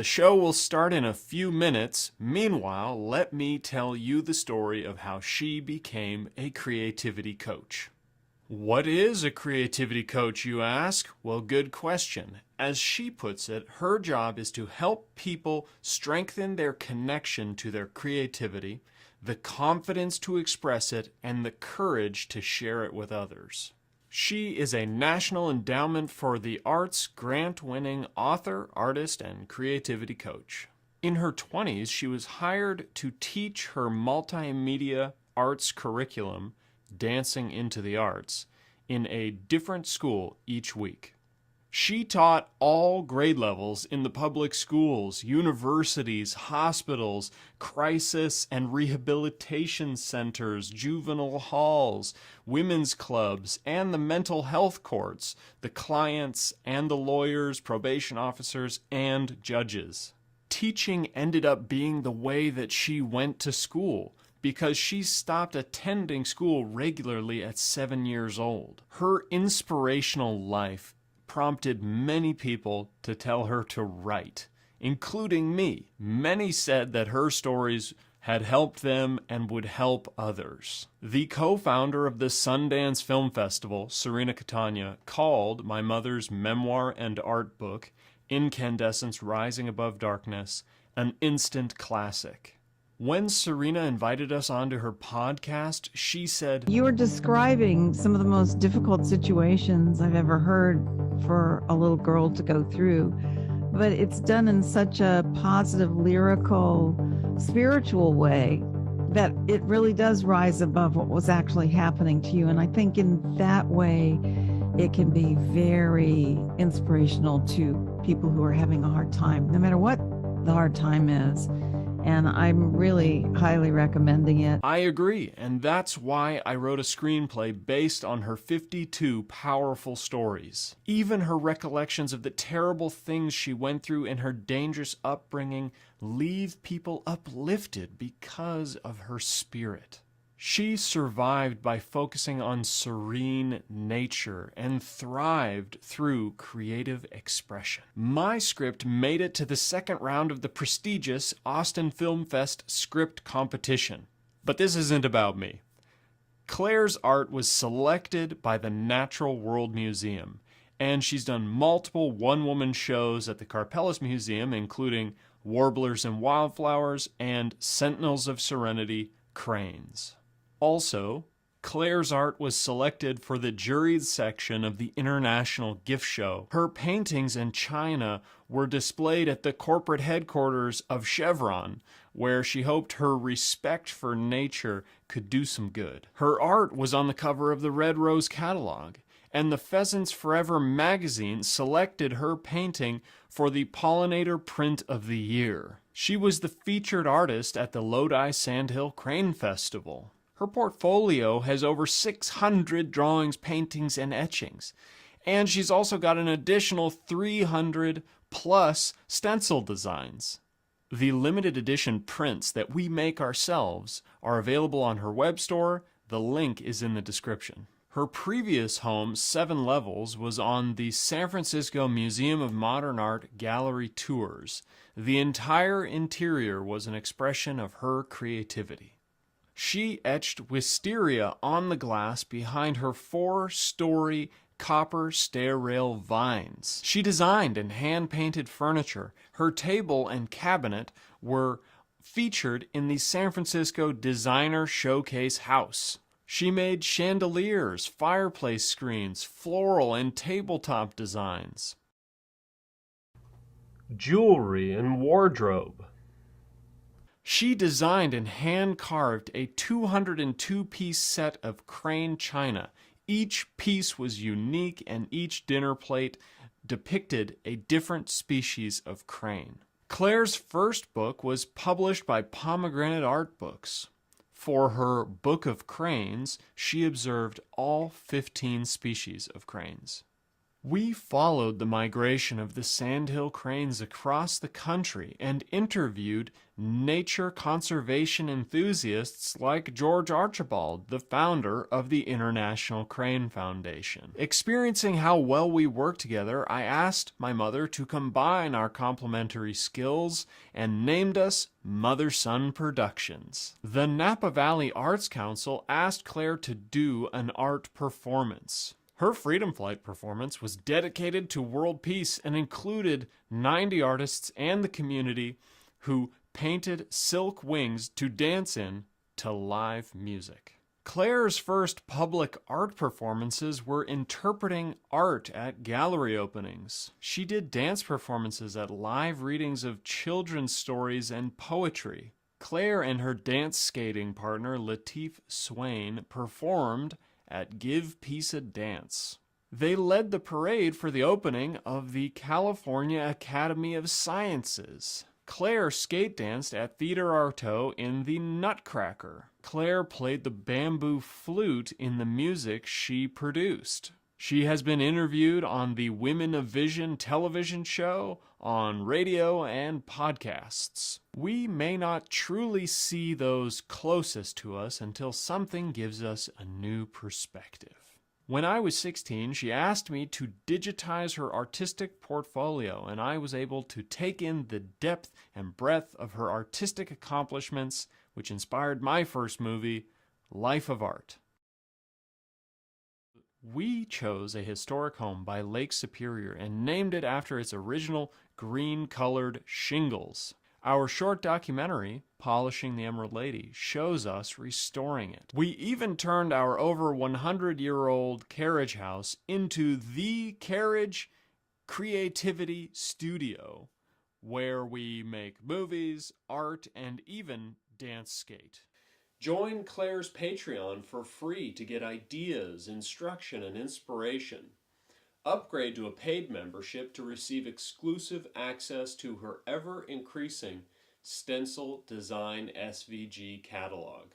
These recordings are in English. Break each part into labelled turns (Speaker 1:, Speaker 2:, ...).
Speaker 1: The show will start in a few minutes. Meanwhile, let me tell you the story of how she became a creativity coach. What is a creativity coach, you ask? Well, good question. As she puts it, her job is to help people strengthen their connection to their creativity, the confidence to express it, and the courage to share it with others. She is a National Endowment for the Arts grant-winning author, artist, and creativity coach. In her 20s, she was hired to teach her multimedia arts curriculum, Dancing into the Arts, in a different school each week. She taught all grade levels in the public schools, universities, hospitals, crisis and rehabilitation centers, juvenile halls, women's clubs, and the mental health courts, the clients and the lawyers, probation officers, and judges. Teaching ended up being the way that she went to school, because she stopped attending school regularly at 7 years old. Her inspirational life prompted many people to tell her to write, including me. Many said that her stories had helped them and would help others. The co-founder of the Sundance Film Festival, Serena Catania, called my mother's memoir and art book, Incandescence Rising Above Darkness, an instant classic. When Serena invited us onto her podcast, she said,
Speaker 2: "You are describing some of the most difficult situations I've ever heard for a little girl to go through, but it's done in such a positive, lyrical, spiritual way that it really does rise above what was actually happening to you." And I think in that way, it can be very inspirational to people who are having a hard time, no matter what the hard time is. And I'm really highly recommending it.
Speaker 1: I agree, and that's why I wrote a screenplay based on her 52 powerful stories. Even her recollections of the terrible things she went through in her dangerous upbringing leave people uplifted because of her spirit. She survived by focusing on serene nature and thrived through creative expression. My script made it to the second round of the prestigious Austin Film Fest script competition. But this isn't about me. Claire's art was selected by the Natural World Museum, and she's done multiple one-woman shows at the Karpellis Museum, including Warblers and Wildflowers and Sentinels of Serenity, Cranes. Also, Claire's art was selected for the juried section of the International Gift Show. Her paintings in China were displayed at the corporate headquarters of Chevron, where she hoped her respect for nature could do some good. Her art was on the cover of the Red Rose catalog, and the Pheasants Forever magazine selected her painting for the Pollinator Print of the Year. She was the featured artist at the Lodi Sandhill Crane Festival. Her portfolio has over 600 drawings, paintings, and etchings. And she's also got an additional 300 plus stencil designs. The limited edition prints that we make ourselves are available on her web store. The link is in the description. Her previous home, 7 Levels, was on the San Francisco Museum of Modern Art gallery tours. The entire interior was an expression of her creativity. She etched wisteria on the glass behind her 4-story copper stair rail vines. She designed and hand-painted furniture. Her table and cabinet were featured in the San Francisco Designer Showcase House. She made chandeliers, fireplace screens, floral and tabletop designs. Jewelry and wardrobe. She designed and hand-carved a 202-piece set of crane china. Each piece was unique, and each dinner plate depicted a different species of crane. Claire's first book was published by Pomegranate Art Books. For her Book of Cranes, she observed all 15 species of cranes. We followed the migration of the sandhill cranes across the country and interviewed nature conservation enthusiasts like George Archibald, the founder of the International Crane Foundation. Experiencing how well we worked together, I asked my mother to combine our complementary skills and named us Mother-Son Productions. The Napa Valley Arts Council asked Claire to do an art performance. Her Freedom Flight performance was dedicated to world peace and included 90 artists and the community who painted silk wings to dance in to live music. Claire's first public art performances were interpreting art at gallery openings. She did dance performances at live readings of children's stories and poetry. Claire and her dance skating partner Lateef Swain performed at Give Peace a Dance. They led the parade for the opening of the California Academy of Sciences. Claire skate danced at Theater Arto in the Nutcracker. Claire played the bamboo flute in the music she produced. She has been interviewed on the Women of Vision television show, on radio, and podcasts. We may not truly see those closest to us until something gives us a new perspective. When I was 16, she asked me to digitize her artistic portfolio, and I was able to take in the depth and breadth of her artistic accomplishments, which inspired my first movie, Life of Art. We chose a historic home by Lake Superior and named it after its original green-colored shingles. Our short documentary, Polishing the Emerald Lady, shows us restoring it. We even turned our over 100-year-old carriage house into the Carriage Creativity Studio, where we make movies, art, and even dance skate. Join Claire's Patreon for free to get ideas, instruction, and inspiration. Upgrade to a paid membership to receive exclusive access to her ever-increasing Stencil Design SVG catalog.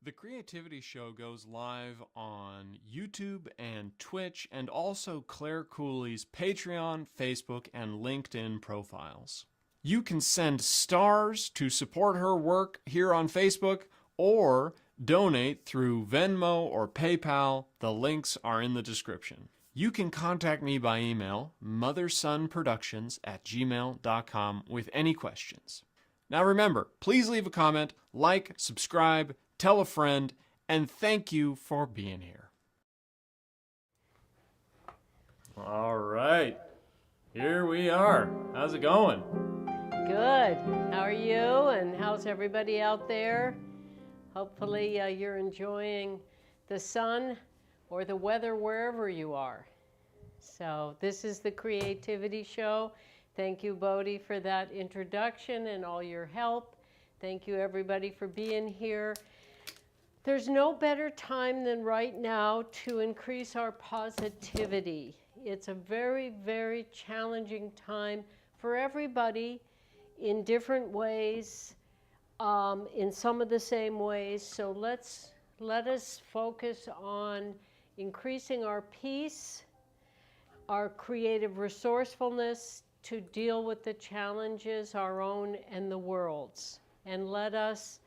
Speaker 1: The Creativity Show goes live on YouTube and Twitch, and also Claire Cooley's Patreon, Facebook, and LinkedIn profiles. You can send stars to support her work here on Facebook, or donate through Venmo or PayPal. The links are in the description. You can contact me by email, mothersonproductions@gmail.com, with any questions. Now remember, please leave a comment, like, subscribe, tell a friend, and thank you for being here. All right, here we are. How's it going?
Speaker 3: Good. How are you? And how's everybody out there? Hopefully you're enjoying the sun or the weather wherever you are. So this is the Creativity Show. Thank you, Bodhi, for that introduction and all your help. Thank you, everybody, for being here. There's no better time than right now to increase our positivity. It's a very, very challenging time for everybody in different ways, in some of the same ways. So let us focus on increasing our peace, our creative resourcefulness to deal with the challenges, our own and the world's. And let us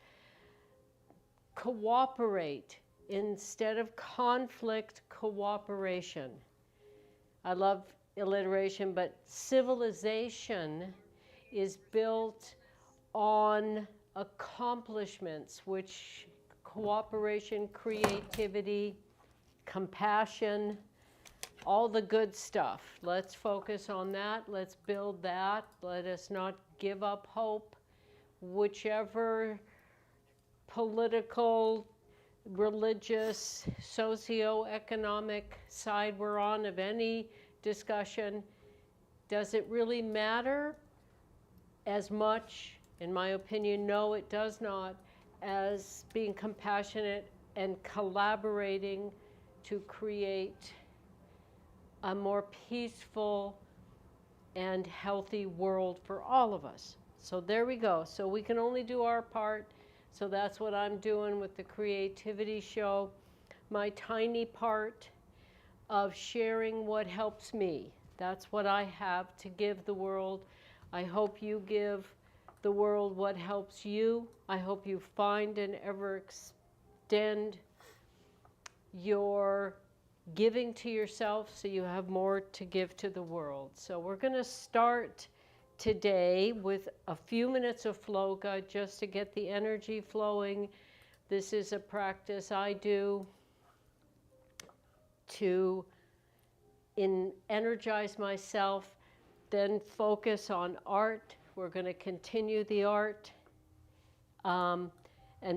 Speaker 3: cooperate instead of conflict, cooperation. I love alliteration, but civilization is built on accomplishments, which cooperation, creativity, compassion, all the good stuff. Let's focus on that. Let's build that. Let us not give up hope. Whichever political, religious, socio-economic side we're on of any discussion, does it really matter as much? In my opinion, no, it does not, as being compassionate and collaborating to create a more peaceful and healthy world for all of us. So there we go. So we can only do our part. So that's what I'm doing with the Creativity Show. My tiny part, of sharing what helps me. That's what I have to give the world. I hope you give the world what helps you. I hope you find and ever extend your giving to yourself so you have more to give to the world. So we're going to start today with a few minutes of floga just to get the energy flowing. This is a practice I do to energize myself, then focus on art. We're going to continue the art. And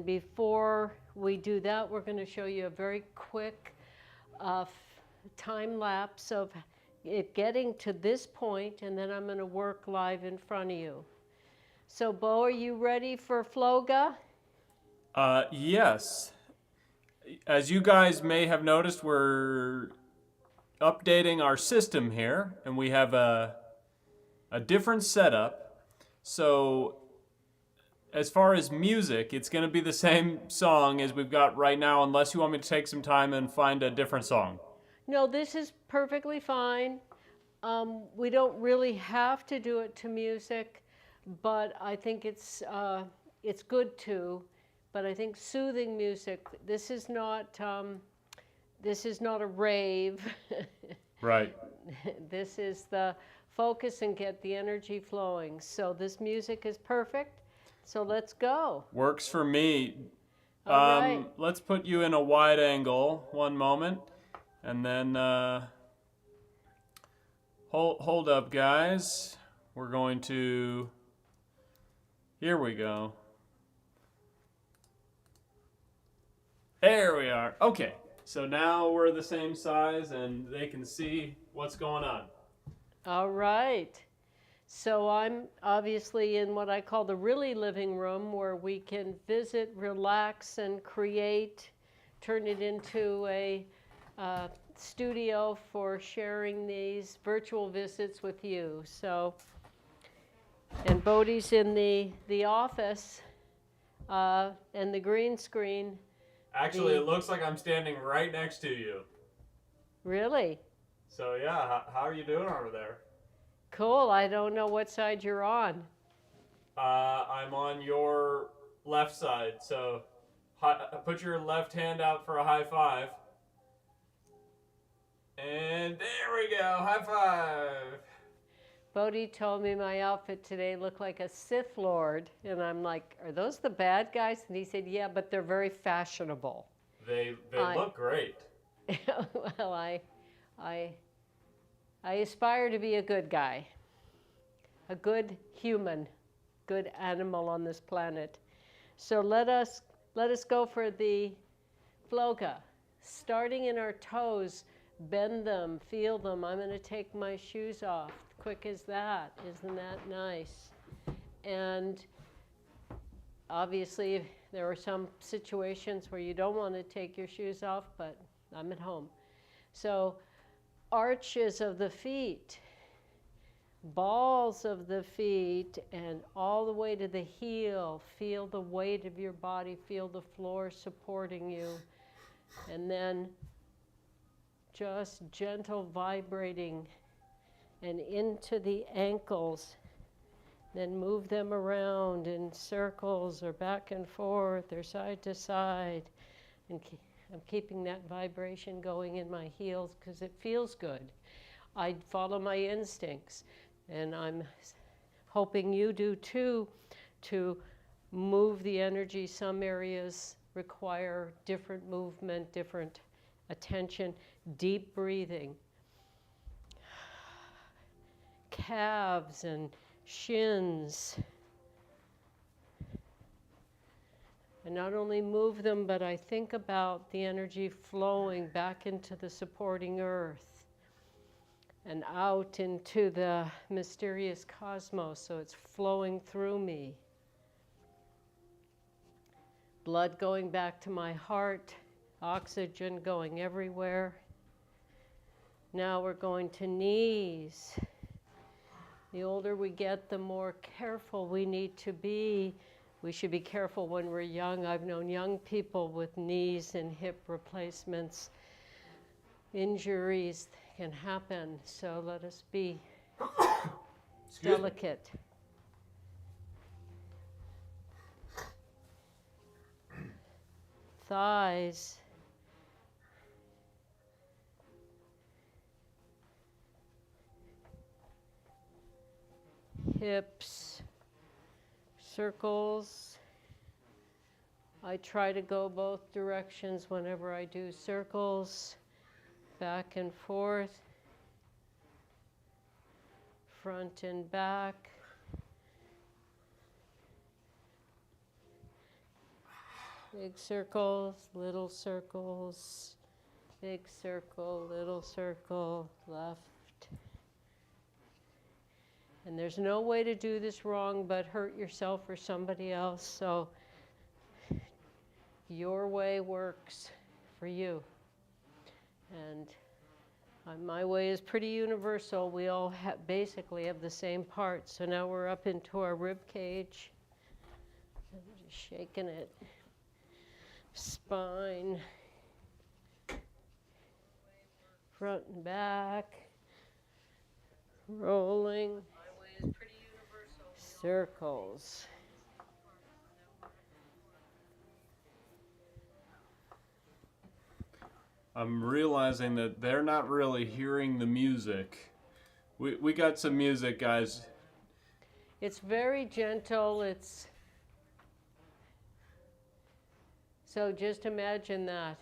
Speaker 3: before we do that, we're going to show you a very quick time lapse of it getting to this point, and then I'm going to work live in front of you. So, Bo, are you ready for floga?
Speaker 1: Yes. As you guys may have noticed, we're updating our system here, and we have a different setup. So as far as music, it's going to be the same song as we've got right now, unless you want me to take some time and find a different song.
Speaker 3: No, this is perfectly fine. We don't really have to do it to music, but I think it's good to. But I think soothing music. This is not a rave.
Speaker 1: Right.
Speaker 3: This is the focus and get the energy flowing. So this music is perfect. So let's go.
Speaker 1: Works for me.
Speaker 3: All right.
Speaker 1: Let's put you in a wide angle. One moment. And then hold up, guys. We're going to... Here we go. There we are. Okay. So now we're the same size and they can see what's going on.
Speaker 3: All right. So I'm obviously in what I call the really living room, where we can visit, relax, and create, turn it into a studio for sharing these virtual visits with you. So, and Bodhi's in the office and the green screen.
Speaker 1: Actually, it looks like I'm standing right next to you.
Speaker 3: Really?
Speaker 1: So yeah, how are you doing over there?
Speaker 3: Cool. I don't know what side you're on.
Speaker 1: I'm on your left side, so put your left hand out for a high five. And there we go, high five.
Speaker 3: Bodhi told me my outfit today looked like a Sith Lord, and I'm like, are those the bad guys? And he said, yeah, but they're very fashionable.
Speaker 1: They look great.
Speaker 3: Well, I aspire to be a good guy, a good human, good animal on this planet. So let us go for the floga. Starting in our toes, bend them, feel them. I'm going to take my shoes off. Quick as that. Isn't that nice? And obviously there are some situations where you don't want to take your shoes off, but I'm at home. So arches of the feet, balls of the feet, and all the way to the heel. Feel the weight of your body, feel the floor supporting you. And then just gentle vibrating and into the ankles. Then move them around in circles or back and forth or side to side. And I'm keeping that vibration going in my heels because it feels good. I follow my instincts, and I'm hoping you do too, to move the energy. Some areas require different movement, different attention, deep breathing. Calves and shins. I not only move them, but I think about the energy flowing back into the supporting earth and out into the mysterious cosmos, so it's flowing through me. Blood going back to my heart, oxygen going everywhere. Now we're going to knees. The older we get, the more careful we need to be. We should be careful when we're young. I've known young people with knees and hip replacements injuries can happen. So let us be
Speaker 1: Excuse me.
Speaker 3: delicate. Thighs. Hips. Circles. I try to go both directions whenever I do circles. Back and forth. Front and back. Big circles, little circles, big circle, little circle, left. And there's no way to do this wrong but hurt yourself or somebody else, so your way works for you. And my way is pretty universal. We all basically have the same part. So now we're up into our rib cage. I'm just shaking it. Spine, front and back, rolling, circles.
Speaker 1: I'm realizing that they're not really hearing the music. We got some music, guys.
Speaker 3: It's very gentle. So just imagine that.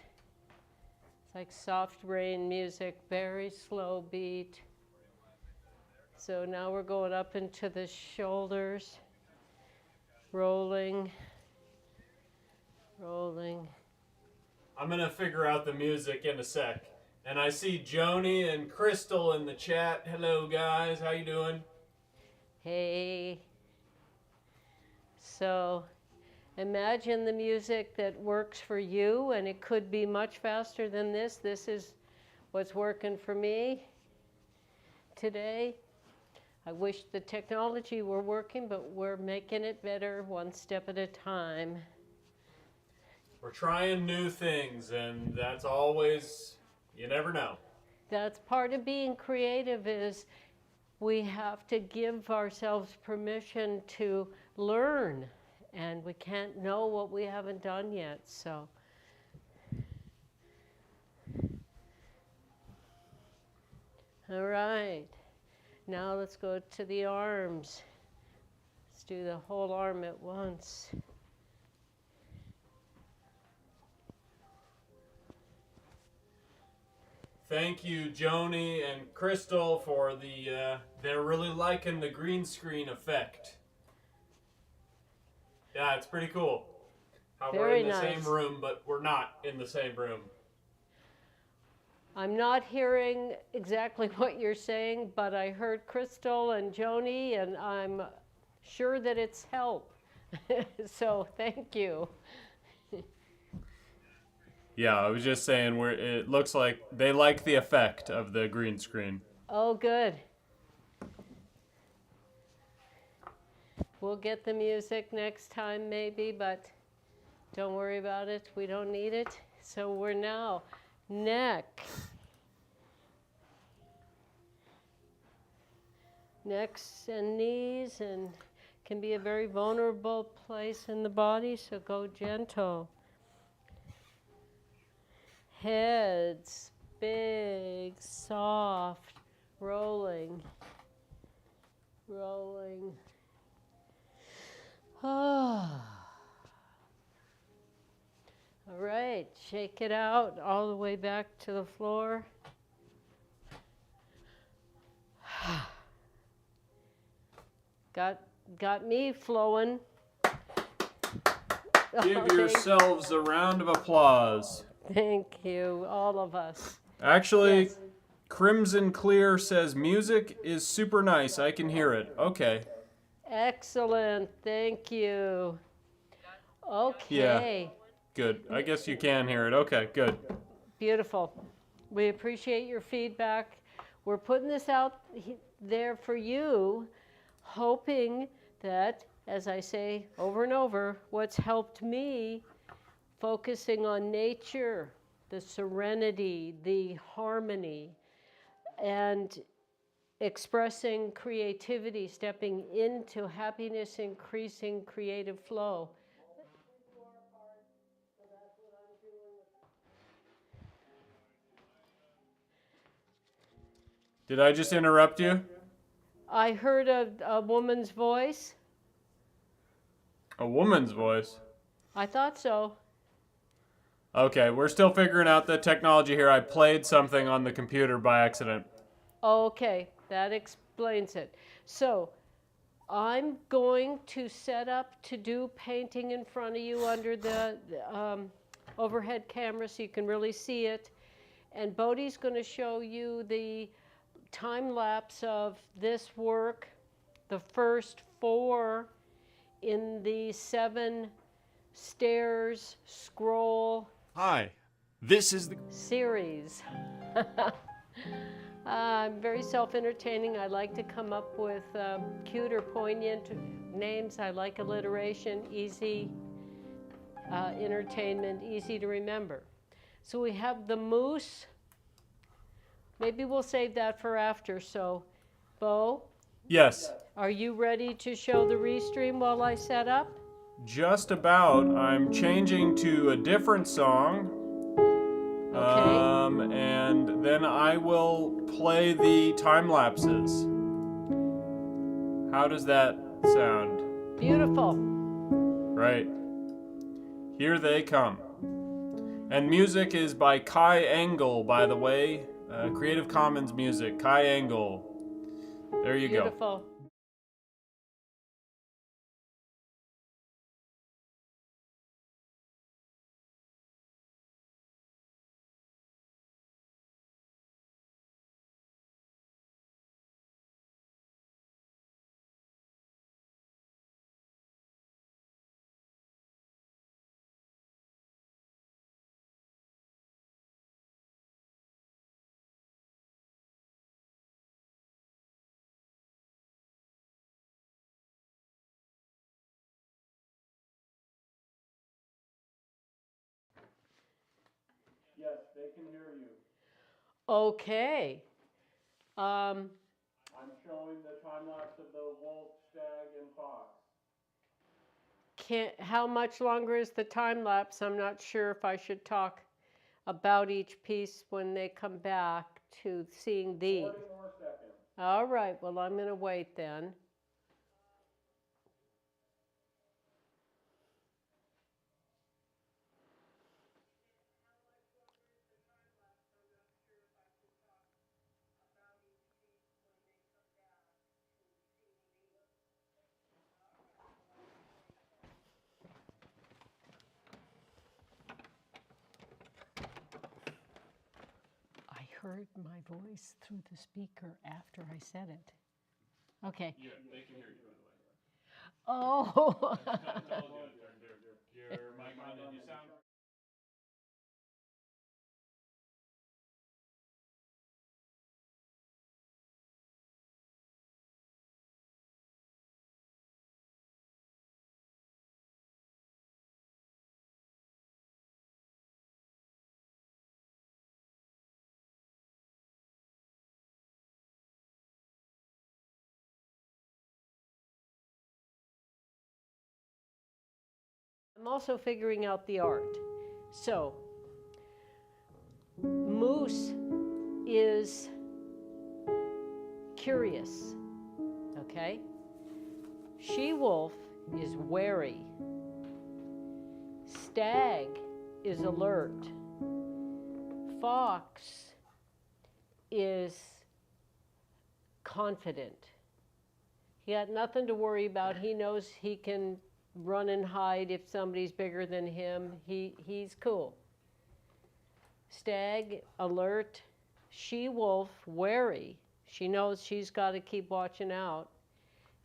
Speaker 3: It's like soft rain music, very slow beat. So now we're going up into the shoulders, rolling, rolling.
Speaker 1: I'm gonna figure out the music in a sec. And I see Joni and Crystal in the chat. Hello, guys. How you doing?
Speaker 3: Hey. So imagine the music that works for you, and it could be much faster than this. This is what's working for me today. I wish the technology were working, but we're making it better one step at a time.
Speaker 1: We're trying new things, and that's always, you never know.
Speaker 3: That's part of being creative, is we have to give ourselves permission to learn, and we can't know what we haven't done yet. So all right, now let's go to the arms. Let's do the whole arm at once.
Speaker 1: Thank you, Joni and Crystal, for they're really liking the green screen effect. Yeah, it's pretty cool. How we're
Speaker 3: Very
Speaker 1: in the
Speaker 3: nice.
Speaker 1: same room, but we're not in the same room.
Speaker 3: I'm not hearing exactly what you're saying, but I heard Crystal and Joni, and I'm sure that it's help. So thank you.
Speaker 1: Yeah, I was just saying it looks like they like the effect of the green screen.
Speaker 3: Oh, good. We'll get the music next time maybe, but don't worry about it. We don't need it. So we're now neck. Necks and knees, and can be a very vulnerable place in the body, so go gentle. Heads, big, soft, rolling, rolling. Ah. All right, shake it out all the way back to the floor. Got me flowing.
Speaker 1: Give yourselves a round of applause.
Speaker 3: Thank you, all of us.
Speaker 1: Actually,
Speaker 3: Yes.
Speaker 1: Crimson Clear says music is super nice. I can hear it. Okay.
Speaker 3: Excellent, thank you. Okay.
Speaker 1: Good. I guess you can hear it. Okay, good.
Speaker 3: Beautiful. We appreciate your feedback. We're putting this out there for you, hoping that, as I say over and over, what's helped me, focusing on nature, the serenity, the harmony, and expressing creativity, stepping into happiness, increasing creative flow.
Speaker 1: Did I just interrupt you?
Speaker 3: I heard a woman's voice.
Speaker 1: A woman's voice?
Speaker 3: I thought so.
Speaker 1: Okay, we're still figuring out the technology here. I played something on the computer by accident.
Speaker 3: Okay, that explains it. So I'm going to set up to do painting in front of you under the overhead camera so you can really see it. And Bodhi's going to show you the time lapse of this work, the first 4 in the 7 stairs scroll
Speaker 1: Hi, this is the...
Speaker 3: series. I'm very self-entertaining. I like to come up with cute or poignant names. I like alliteration, easy entertainment, easy to remember. So we have the moose. Maybe we'll save that for after. So, Bo,
Speaker 1: Yes,
Speaker 3: are you ready to show the restream while I set up?
Speaker 1: just about. I'm changing to a different song.
Speaker 3: Okay.
Speaker 1: And then I will play the time lapses. How does that sound?
Speaker 3: Beautiful.
Speaker 1: Right. Here they come. And music is by Kai Engel, by the way. Creative Commons music, Kai Engel. There you go.
Speaker 3: Beautiful.
Speaker 1: Yes, they can hear you.
Speaker 3: Okay.
Speaker 1: I'm showing the time lapse of the wolf, stag, and fox.
Speaker 3: How much longer is the time lapse? I'm not sure if I should talk about each piece when they come back to seeing these.
Speaker 1: 40 more seconds.
Speaker 3: All right, well, I'm going to wait then. I heard my voice through the speaker after I said it. Okay.
Speaker 1: Yeah, they can hear you, by the way.
Speaker 3: Oh.
Speaker 1: Your mic on and you sound...
Speaker 3: I'm also figuring out the art. So, moose is curious, okay? She-wolf is wary. Stag is alert. Fox is confident. He got nothing to worry about. He knows he can run and hide if somebody's bigger than him. He's cool. Stag, alert. She-wolf, wary. She knows she's got to keep watching out.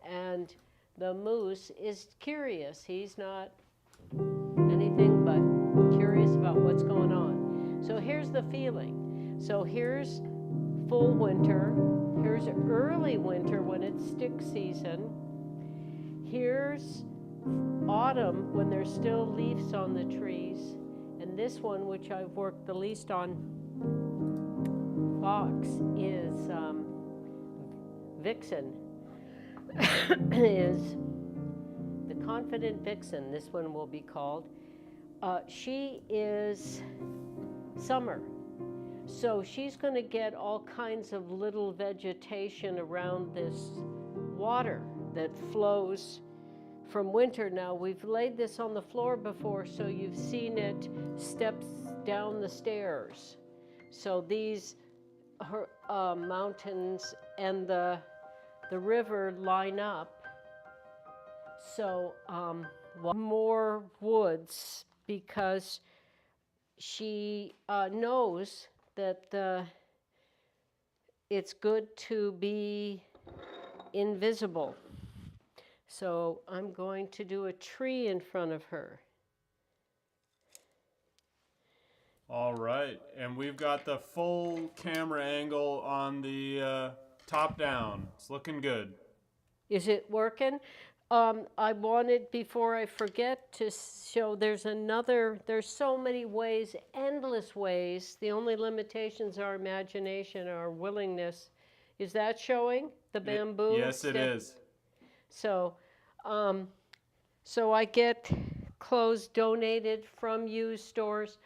Speaker 3: And the moose is curious. He's not anything but curious about what's going on. So here's the feeling. So here's full winter. Here's early winter when it's stick season. Here's autumn when there's still leaves on the trees. And And this one, which I've worked the least on, Fox, is Vixen, is the Confident Vixen, this one will be called. She is summer. So she's going to get all kinds of little vegetation around this water that flows from winter. Now, we've laid this on the floor before, so you've seen it steps down the stairs. So these mountains and the river line up. So more woods, because she knows that it's good to be invisible. So I'm going to do a tree in front of her.
Speaker 1: All right, and we've got the full camera angle on the top down. It's looking good.
Speaker 3: Is it working? I wanted, before I forget, to show there's so many ways, endless ways. The only limitations are imagination, our willingness. Is that showing, the bamboo?
Speaker 1: Yes, it is.
Speaker 3: So, so I get clothes donated from used stores.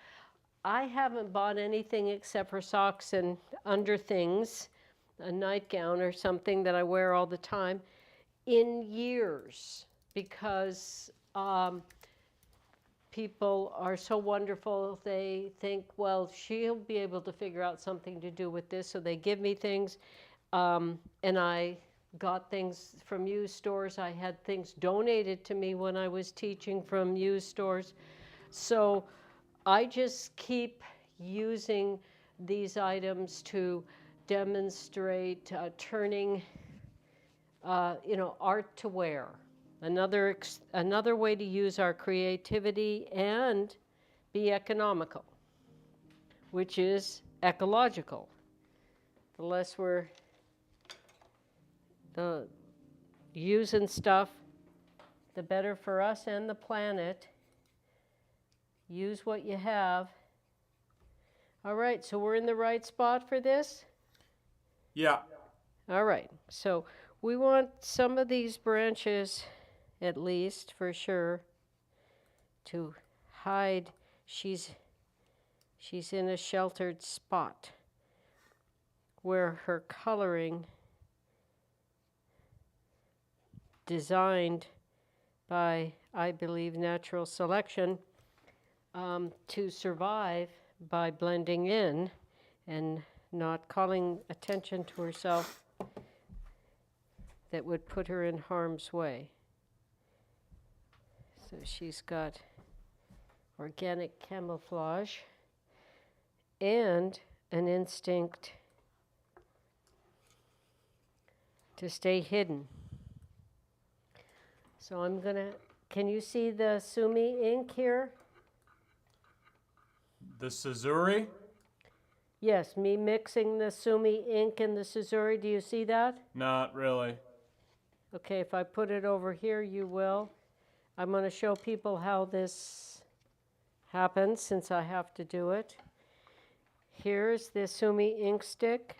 Speaker 3: I haven't bought anything except for socks and underthings, a nightgown or something that I wear all the time, in years, because people are so wonderful. They think, well, she'll be able to figure out something to do with this, so they give me things. And I got things from used stores. I had things donated to me when I was teaching from used stores. So I just keep using these items to demonstrate turning art to wear. Another way to use our creativity and be economical, which is ecological. The less we're using stuff, the better for us and the planet. Use what you have. All right, so we're in the right spot for this?
Speaker 1: Yeah.
Speaker 3: All right, so we want some of these branches, at least for sure, to hide. She's in a sheltered spot where her coloring, designed by, I believe, natural selection, to survive by blending in and not calling attention to herself that would put her in harm's way. So she's got organic camouflage and an instinct to stay hidden. So I'm gonna, can you see the Sumi ink here?
Speaker 1: The Scissori?
Speaker 3: Yes, me mixing the Sumi ink and the Scissori. Do you see that?
Speaker 1: Not really.
Speaker 3: Okay, if I put it over here, you will. I'm going to show people how this happens, since I have to do it. Here's the Sumi ink stick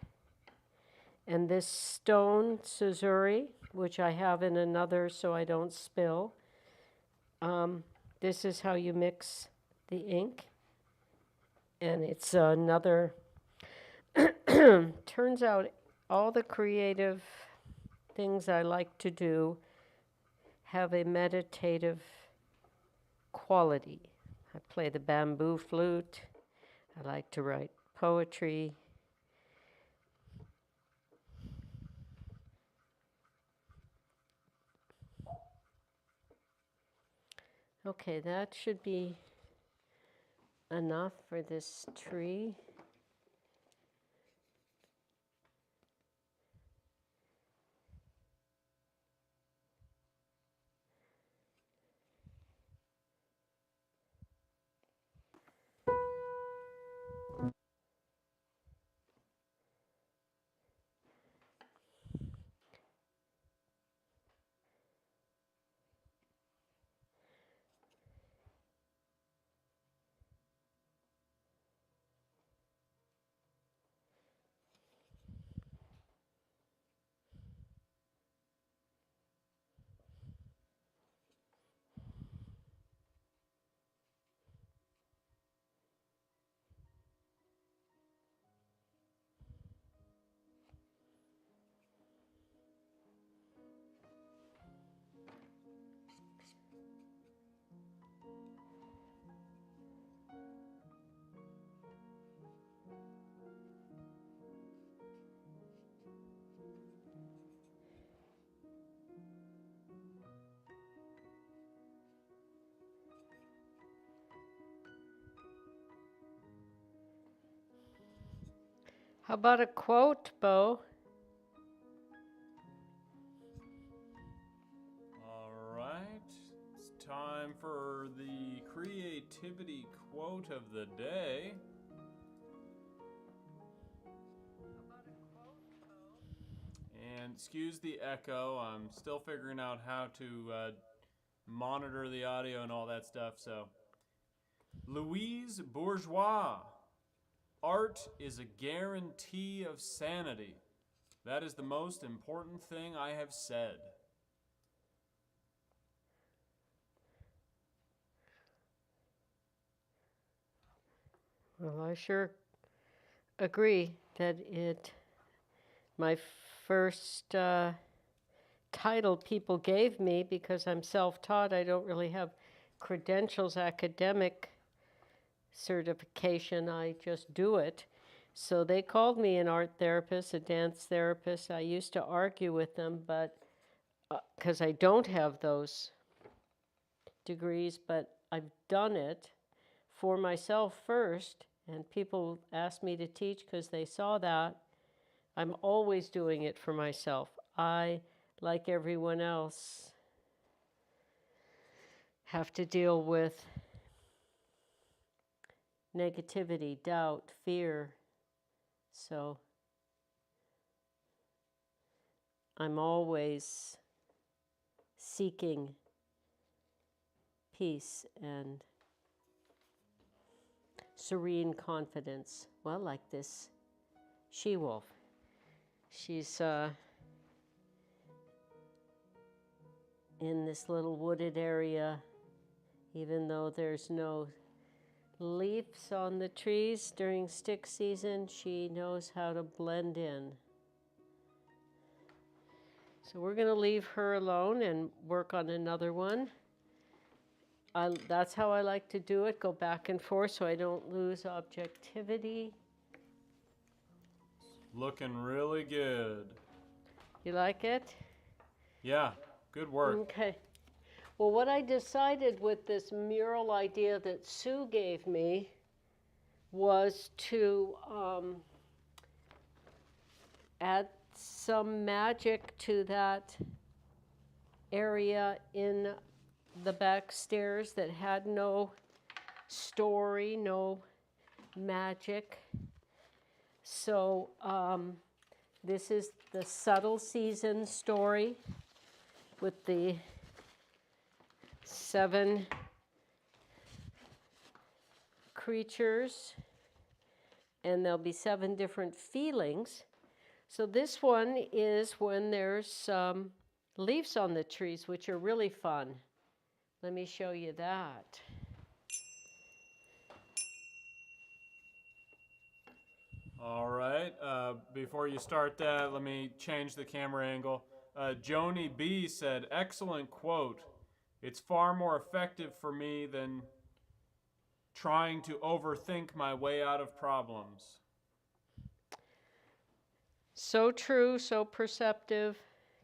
Speaker 3: and this stone Scissori, which I have in another so I don't spill. This is how you mix the ink. And it's another, turns out all the creative things I like to do have a meditative quality. I play the bamboo flute. I like to write poetry. Okay, that should be enough for this tree. How about a quote, Bo?
Speaker 1: All right, it's time for the creativity quote of the day. And excuse the echo, I'm still figuring out how to monitor the audio and all that stuff, so. Louise Bourgeois. Art is a guarantee of sanity. That is the most important thing I have said.
Speaker 3: Well, I sure agree that my first title people gave me, because I'm self-taught, I don't really have credentials, academic certification, I just do it. So they called me an art therapist, a dance therapist. I used to argue with them, but because I don't have those degrees, but I've done it for myself first, and people asked me to teach because they saw that. I'm always doing it for myself. I, like everyone else, have to deal with negativity, doubt, fear. So I'm always seeking peace and serene confidence. Well, like this she-wolf. She's in this little wooded area, even though there's no leaves on the trees during stick season, she knows how to blend in. So we're going to leave her alone and work on another one. That's how I like to do it, go back and forth so I don't lose objectivity.
Speaker 1: Looking really good.
Speaker 3: You like it?
Speaker 1: Yeah, good work.
Speaker 3: Okay. Well, what I decided with this mural idea that Sue gave me was to add some magic to that area in the back stairs that had no story, no magic. So this is the subtle season story with the 7 creatures, and there'll be 7 different feelings. So this one is when there's leaves on the trees, which are really fun. Let me show you that.
Speaker 1: All right, before you start that, let me change the camera angle. Joni B said, excellent quote. It's far more effective for me than trying to overthink my way out of problems.
Speaker 3: So true, so perceptive.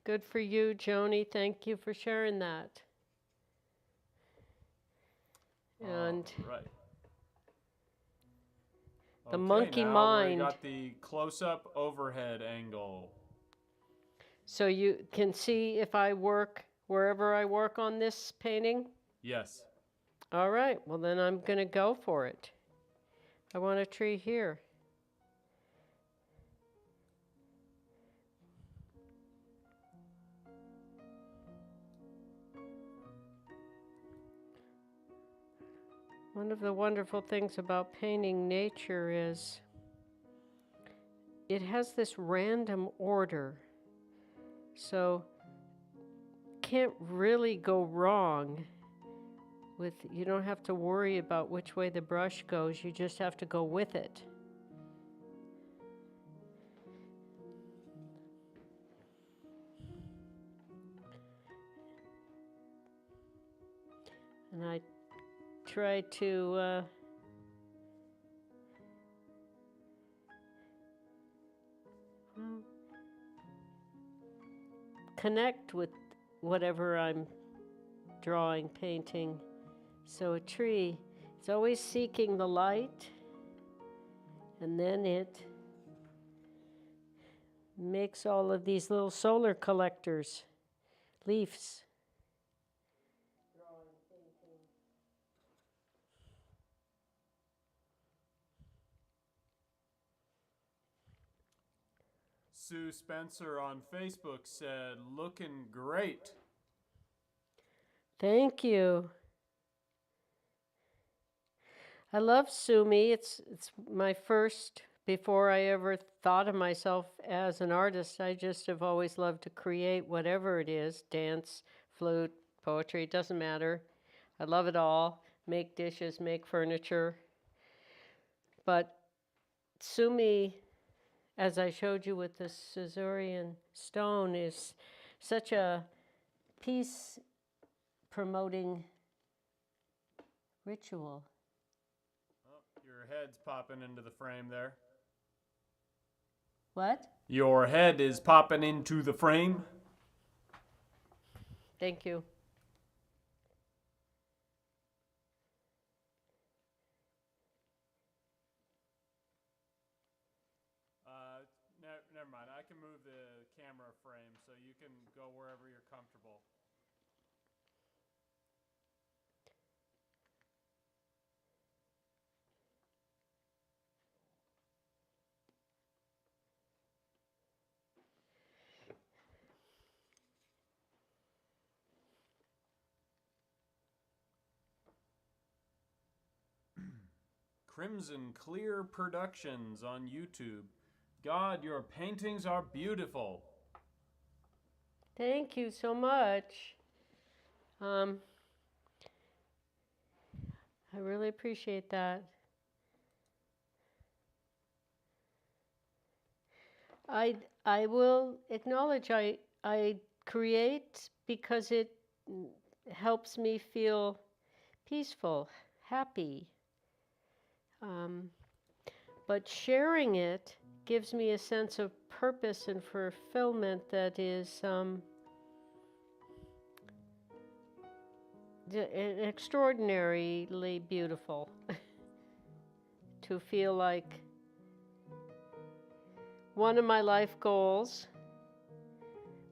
Speaker 3: Good for you, Joni. Thank you for sharing that. And
Speaker 1: right.
Speaker 3: the
Speaker 1: Okay,
Speaker 3: monkey
Speaker 1: now
Speaker 3: mind.
Speaker 1: We got the close-up overhead angle.
Speaker 3: So you can see if I work wherever I work on this painting?
Speaker 1: Yes.
Speaker 3: All right, well then I'm going to go for it. I want a tree here. One of the wonderful things about painting nature is it has this random order. So can't really go wrong with, you don't have to worry about which way the brush goes, you just have to go with it. And I try to connect with whatever I'm drawing, painting. So a tree, it's always seeking the light, and then it makes all of these little solar collectors, leaves.
Speaker 1: Sue Spencer on Facebook said, "Looking great."
Speaker 3: Thank you. I love Sumi. It's my first, before I ever thought of myself as an artist, I just have always loved to create whatever it is, dance, flute, poetry, it doesn't matter. I love it all. Make dishes, make furniture. But Sumi, as I showed you with the Caesarean stone, is such a peace promoting ritual.
Speaker 1: Your head's popping into the frame there.
Speaker 3: What?
Speaker 1: Your head is popping into the frame.
Speaker 3: Thank you.
Speaker 1: Never mind. I can move the camera frame so you can go wherever you're comfortable. Crimson Clear Productions on YouTube. God, your paintings are beautiful.
Speaker 3: Thank you so much. I really appreciate that. I will acknowledge I create because it helps me feel peaceful, happy. But sharing it gives me a sense of purpose and fulfillment that is extraordinarily beautiful. To feel like one of my life goals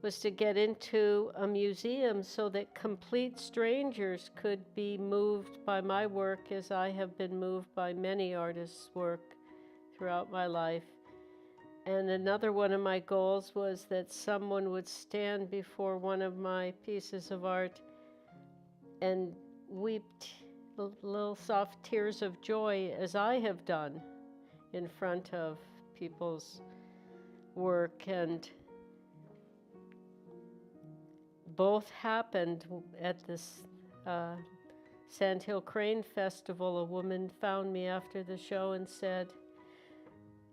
Speaker 3: was to get into a museum so that complete strangers could be moved by my work as I have been moved by many artists' work throughout my life. And another one of my goals was that someone would stand before one of my pieces of art and weep little soft tears of joy as I have done in front of people's work. And both happened at this Sandhill Crane Festival. A woman found me after the show and said,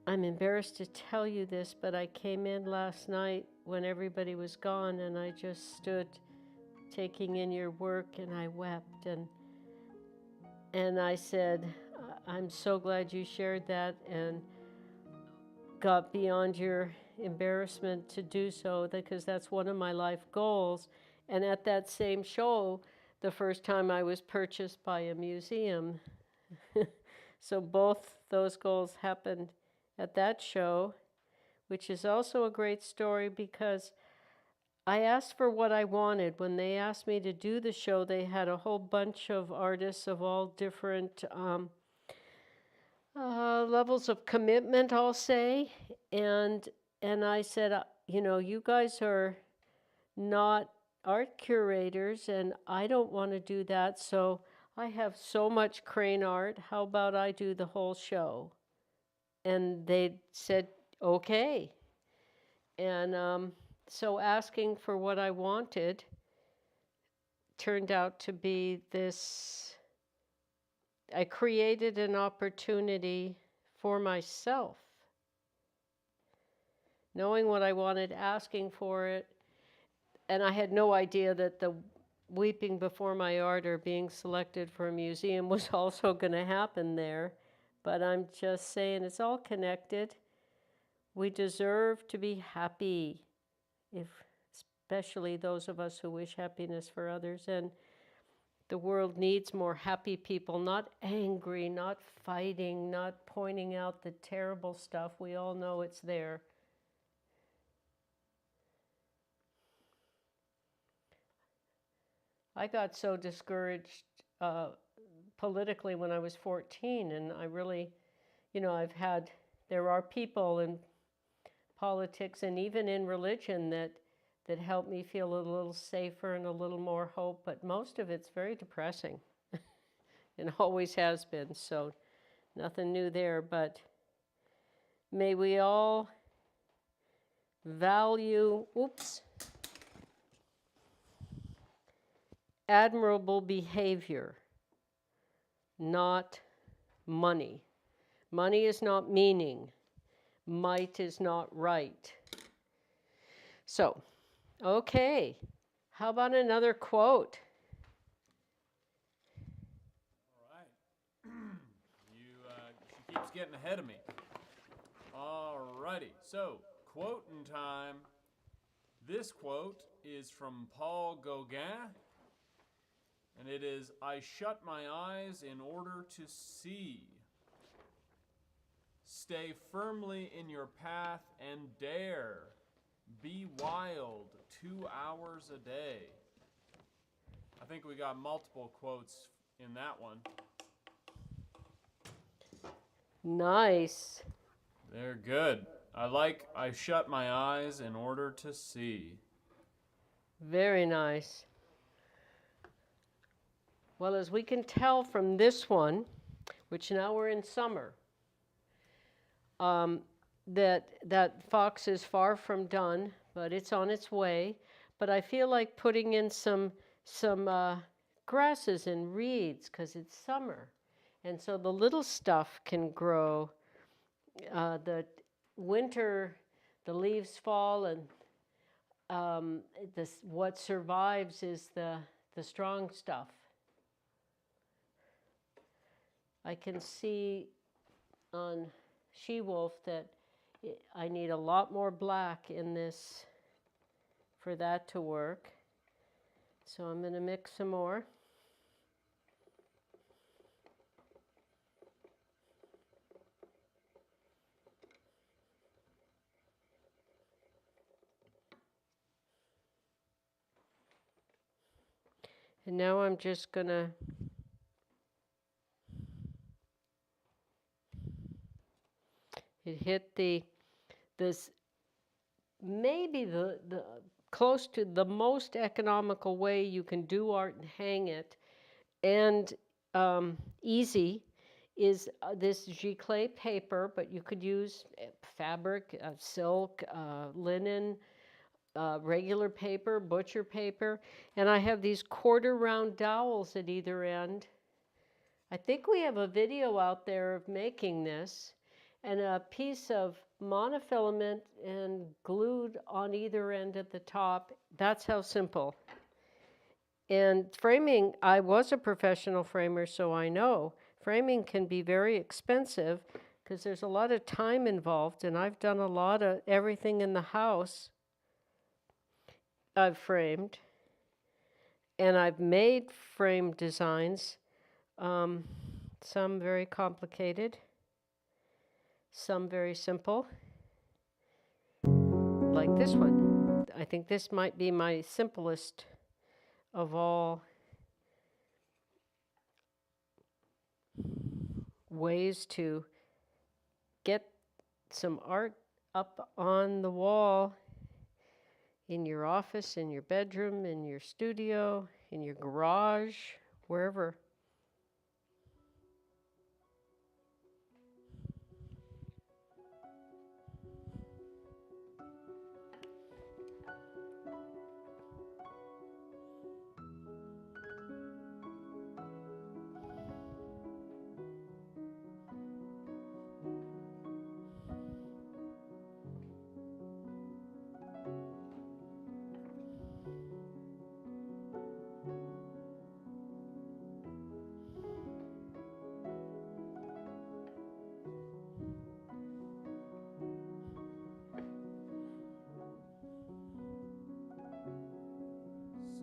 Speaker 3: "I'm embarrassed to tell you this, but I came in last night when everybody was gone and I just stood taking in your work and I wept." And I said, "I'm so glad you shared that and got beyond your embarrassment to do so, because that's one of my life goals." And at that same show, the first time I was purchased by a museum. So both those goals happened at that show, which is also a great story because I asked for what I wanted. When they asked me to do the show, they had a whole bunch of artists of all different levels of commitment, I'll say. And I said, you guys are not art curators and I don't want to do that. So I have so much crane art. How about I do the whole show? And they said, okay. And so asking for what I wanted turned out to be this. I created an opportunity for myself. Knowing what I wanted, asking for it, and I had no idea that the weeping before my art or being selected for a museum was also going to happen there. But I'm just saying it's all connected. We deserve to be happy, especially those of us who wish happiness for others. And the world needs more happy people, not angry, not fighting, not pointing out the terrible stuff. We all know it's there. I got so discouraged politically when I was 14, and I really, there are people in politics and even in religion that help me feel a little safer and a little more hope, but most of it's very depressing and always has been, so nothing new there. But may we all value, admirable behavior, not money. Money is not meaning. Might is not right. So, okay. How about another quote?
Speaker 1: All right. She keeps getting ahead of me. All righty. So, quoting time. This quote is from Paul Gauguin, and it is, "I shut my eyes in order to see. Stay firmly in your path and dare. Be wild 2 hours a day." I think we got multiple quotes in that one.
Speaker 3: Nice.
Speaker 1: They're good. I shut my eyes in order to see.
Speaker 3: Very nice. Well, as we can tell from this one, which now we're in summer, that fox is far from done, but it's on its way. But I feel like putting in some grasses and reeds because it's summer, and so the little stuff can grow. The winter, the leaves fall, and what survives is the strong stuff. I can see on she-wolf that I need a lot more black in this for that to work. So I'm going to mix some more. And now I'm just going to hit this maybe the close to the most economical way you can do art and hang it, and easy, is this giclée paper, but you could use fabric, silk, linen, regular paper, butcher paper, and I have these quarter round dowels at either end. I think we have a video out there of making this, and a piece of monofilament and glued on either end at the top. That's how simple. And framing, I was a professional framer, so I know framing can be very expensive because there's a lot of time involved, and I've done a lot of everything in the house I've framed, and I've made frame designs, some very complicated, some very simple, like this one. I think this might be my simplest of all ways to get some art up on the wall in your office, in your bedroom, in your studio, in your garage, wherever.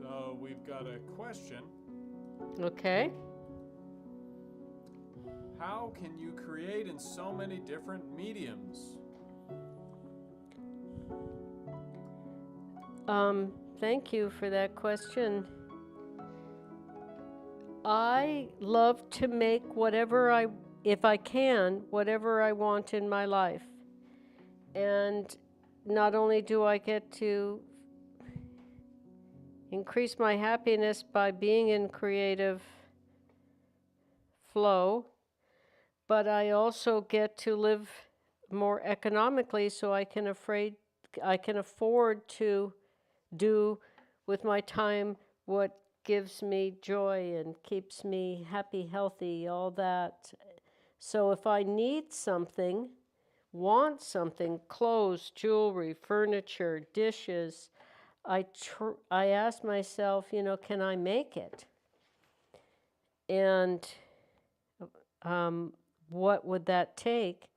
Speaker 1: So we've got a question.
Speaker 3: Okay.
Speaker 1: How can you create in so many different mediums?
Speaker 3: Thank you for that question. I love to make if I can, whatever I want in my life. And not only do I get to increase my happiness by being in creative flow, but I also get to live more economically, so I can afford to do with my time what gives me joy and keeps me happy, healthy, all that. So if I need something, want something, clothes, jewelry, furniture, dishes, I ask myself, can I make it? And what would that take?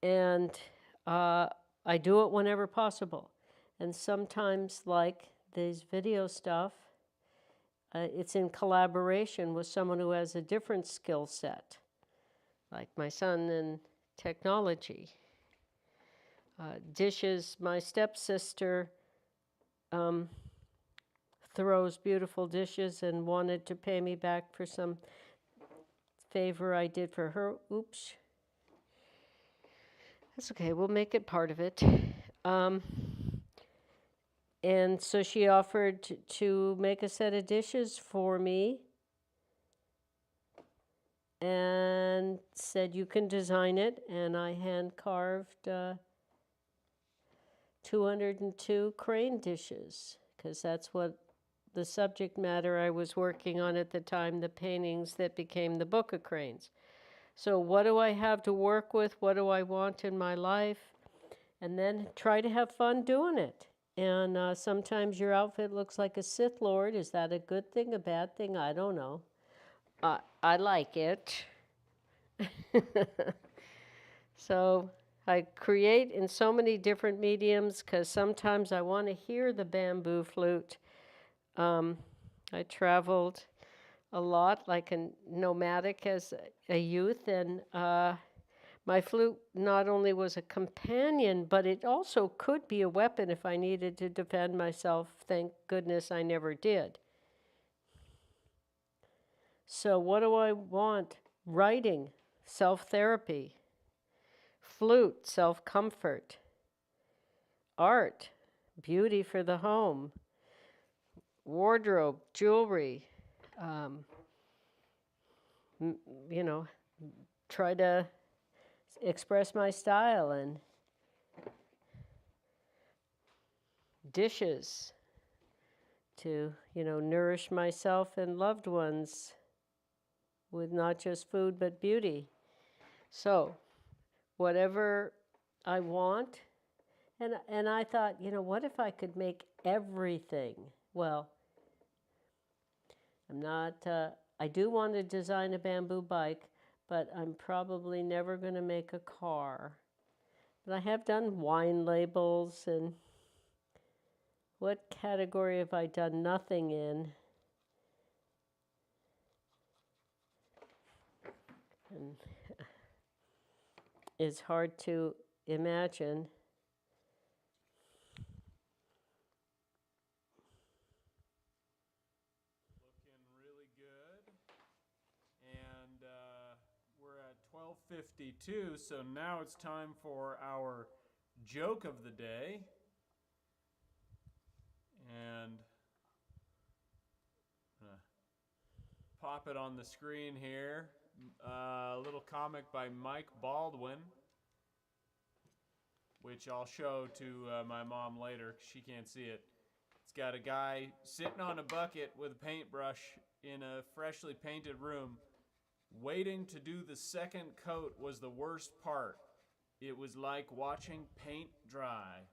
Speaker 3: And I do it whenever possible. And sometimes, like these video stuff, it's in collaboration with someone who has a different skill set, like my son in technology. Dishes, my stepsister throws beautiful dishes and wanted to pay me back for some favor I did for her. Oops. That's okay, we'll make it part of it. And so she offered to make a set of dishes for me and said, you can design it. And I hand carved 202 crane dishes, because that's what the subject matter I was working on at the time, the paintings that became the Book of Cranes. So what do I have to work with? What do I want in my life? And then try to have fun doing it. And sometimes your outfit looks like a Sith Lord. Is that a good thing, a bad thing? I don't know. I like it. So I create in so many different mediums because sometimes I want to hear the bamboo flute. I traveled a lot like a nomadic as a youth, and my flute not only was a companion, but it also could be a weapon if I needed to defend myself. Thank goodness I never did. So what do I want? Writing, self-therapy. Flute, self-comfort. Art, beauty for the home. Wardrobe, jewelry. Try to express my style. And dishes to, nourish myself and loved ones with not just food but beauty. So whatever I want, and I thought, what if I could make everything? Well, I'm not, I do want to design a bamboo bike, but I'm probably never going to make a car. But I have done wine labels, and what category have I done nothing in? And it's hard to imagine.
Speaker 1: Looking really good. And we're at 12:52, so now it's time for our joke of the day. And pop it on the screen here. A little comic by Mike Baldwin, which I'll show to my mom later. She can't see it. It's got a guy sitting on a bucket with a paintbrush in a freshly painted room. Waiting to do the second coat was the worst part. It was like watching paint dry.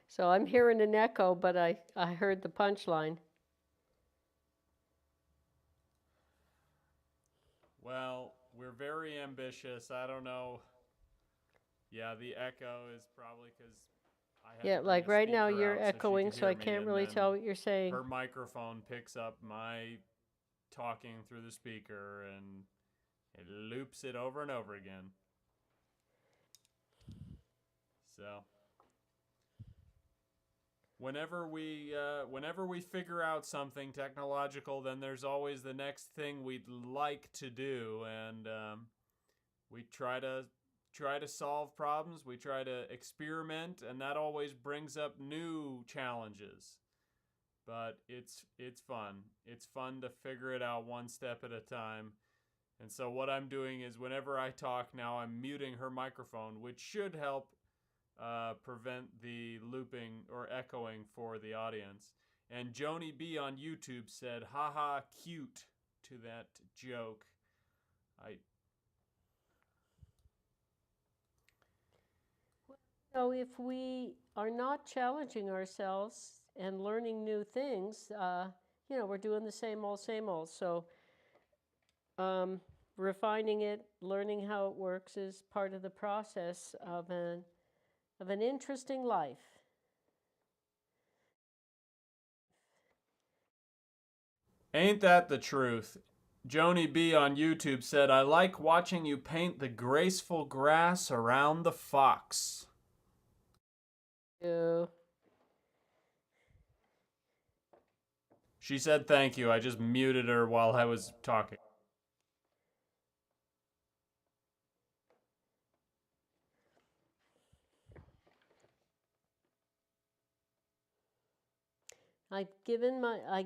Speaker 3: So I'm hearing an echo, but I heard the punchline.
Speaker 1: Well, we're very ambitious. I don't know. Yeah, the echo is probably because I have
Speaker 3: Yeah,
Speaker 1: to bring
Speaker 3: like
Speaker 1: a
Speaker 3: right now
Speaker 1: speaker
Speaker 3: you're
Speaker 1: out
Speaker 3: echoing,
Speaker 1: she
Speaker 3: so I
Speaker 1: could hear me,
Speaker 3: can't
Speaker 1: and
Speaker 3: really
Speaker 1: then
Speaker 3: tell what you're saying.
Speaker 1: her microphone picks up my talking through the speaker, and it loops it over and over again. So whenever we figure out something technological, then there's always the next thing we'd like to do, and we try to solve problems. We try to experiment, and that always brings up new challenges. But it's fun. It's fun to figure it out one step at a time. And so what I'm doing is whenever I talk now, I'm muting her microphone, which should help prevent the looping or echoing for the audience. And Joni B on YouTube said, haha, cute to that joke.
Speaker 3: So if we are not challenging ourselves and learning new things, we're doing the same old, same old. So refining it, learning how it works is part of the process of an interesting life.
Speaker 1: Ain't that the truth? Joni B on YouTube said, I like watching you paint the graceful grass around the fox.
Speaker 3: Yeah.
Speaker 1: She said thank you. I just muted her while I was talking.
Speaker 3: I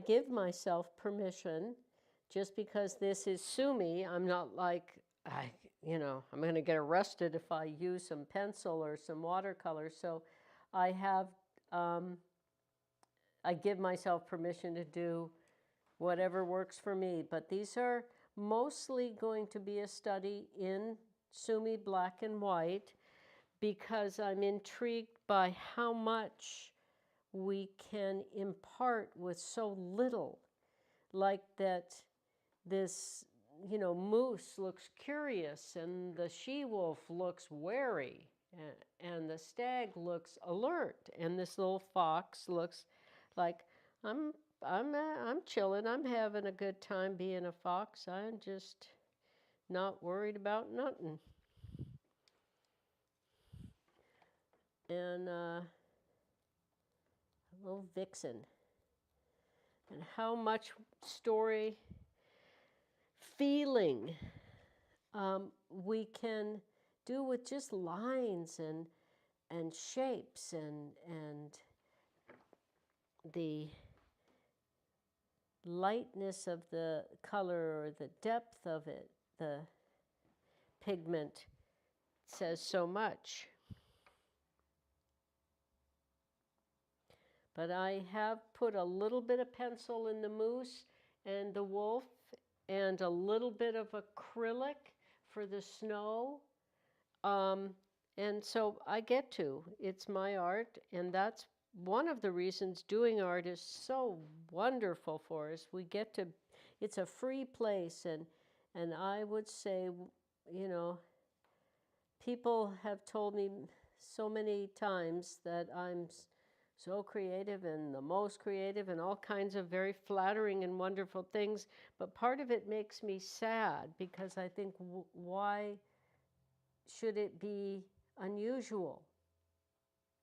Speaker 3: give myself permission, just because this is Sumi. I'm not like, I'm going to get arrested if I use some pencil or some watercolor. So I give myself permission to do whatever works for me. But these are mostly going to be a study in Sumi black and white, because I'm intrigued by how much we can impart with so little. Like that this, moose looks curious, and the she-wolf looks wary, and the stag looks alert, and this little fox looks like, I'm chilling, I'm having a good time being a fox, I'm just not worried about nothing. And a little vixen. And how much story feeling we can do with just lines and shapes and the lightness of the color or the depth of it. The pigment says so much. But I have put a little bit of pencil in the moose and the wolf, and a little bit of acrylic for the snow. And so I get to. It's my art, and that's one of the reasons doing art is so wonderful for us. We get to, it's a free place, and I would say, people have told me so many times that I'm so creative and the most creative and all kinds of very flattering and wonderful things. But part of it makes me sad, because I think, why should it be unusual?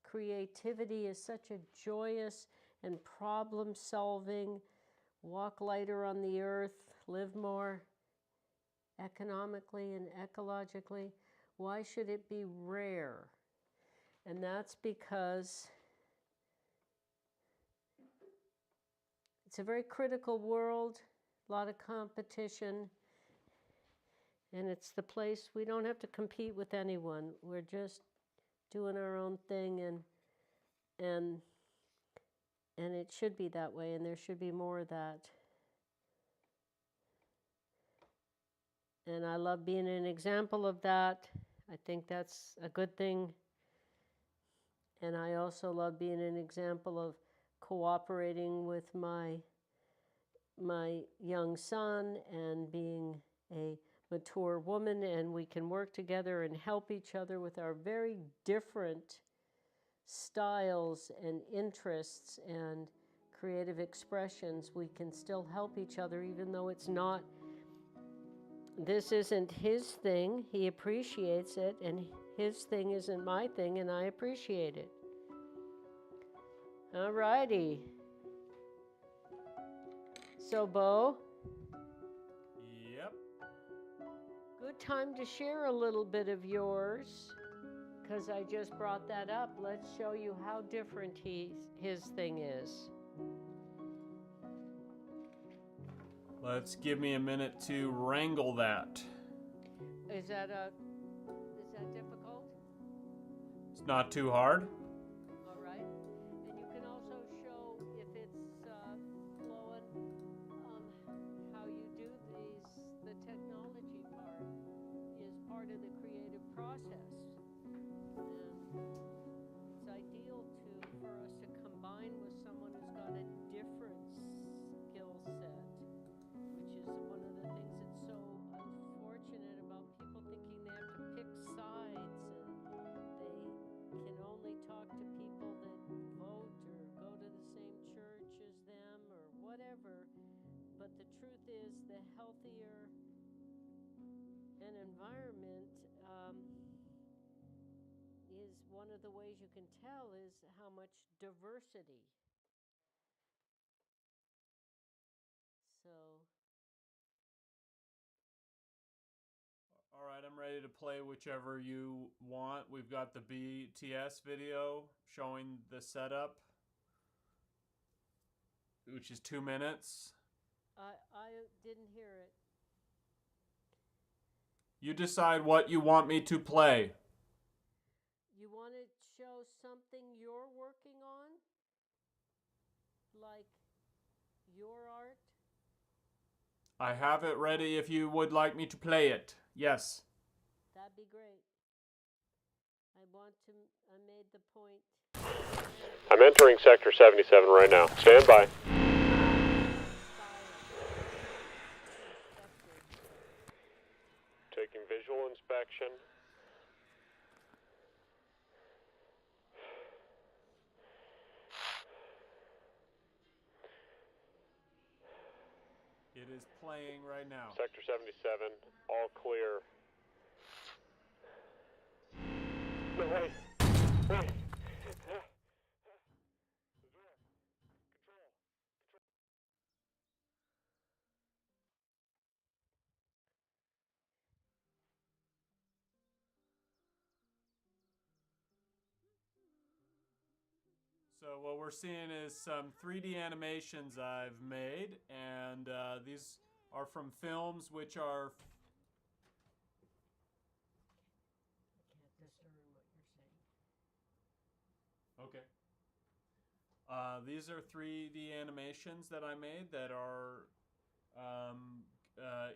Speaker 3: Creativity is such a joyous and problem-solving, walk lighter on the earth, live more economically and ecologically. Why should it be rare? And that's because it's a very critical world, a lot of competition, and it's the place we don't have to compete with anyone. We're just doing our own thing, and it should be that way, and there should be more of that. And I love being an example of that. I think that's a good thing. And I also love being an example of cooperating with my young son and being a mature woman, and we can work together and help each other with our very different styles and interests and creative expressions. We can still help each other, even though it's not, this isn't his thing. He appreciates it, and his thing isn't my thing, and I appreciate it. All righty. So, Bo,
Speaker 1: Yep.
Speaker 3: good time to share a little bit of yours, because I just brought that up. Let's show you how different his thing is.
Speaker 1: Let's give me a minute to wrangle that.
Speaker 3: Is that difficult?
Speaker 1: It's not too hard.
Speaker 3: All right. And you can also show if it's flowing, how you do the technology part is part of the creative process. And it's ideal for us to combine with someone who's got a different skill set, which is one of the things that's so unfortunate about people thinking they have to pick sides and they can only talk to people that vote or go to the same church as them or whatever. But the truth is, the healthier an environment is one of the ways you can tell is how much diversity. So,
Speaker 1: All right, I'm ready to play whichever you want. We've got the BTS video showing the setup, which is 2 minutes.
Speaker 3: I didn't hear it.
Speaker 1: You decide what you want me to play.
Speaker 3: You want to show something you're working on? Like your art?
Speaker 1: I have it ready if you would like me to play it. Yes.
Speaker 3: That'd be great. I made the point.
Speaker 4: I'm entering Sector 77 right now. Stand by. Taking visual inspection.
Speaker 1: It is playing right now.
Speaker 4: Sector 77, all clear. No, wait. Wait.
Speaker 1: So what we're seeing is some 3D animations I've made, and these are from films which are...
Speaker 3: I can't discern what you're saying.
Speaker 1: Okay. These are 3D animations that I made that are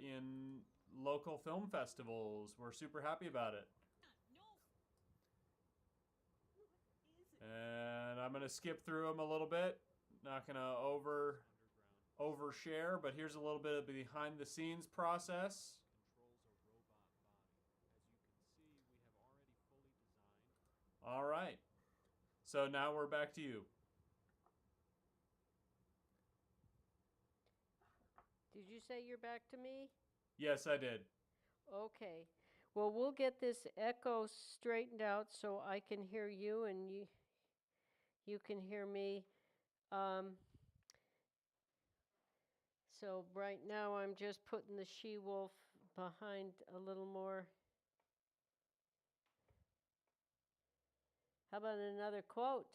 Speaker 1: in local film festivals. We're super happy about it. And I'm going to skip through them a little bit. Not going to overshare, but here's a little bit of the behind the scenes process. All right. So now we're back to you.
Speaker 3: Did you say you're back to me?
Speaker 1: Yes, I did.
Speaker 3: Okay. Well, we'll get this echo straightened out so I can hear you and you can hear me. So right now I'm just putting the she-wolf behind a little more. How about another quote?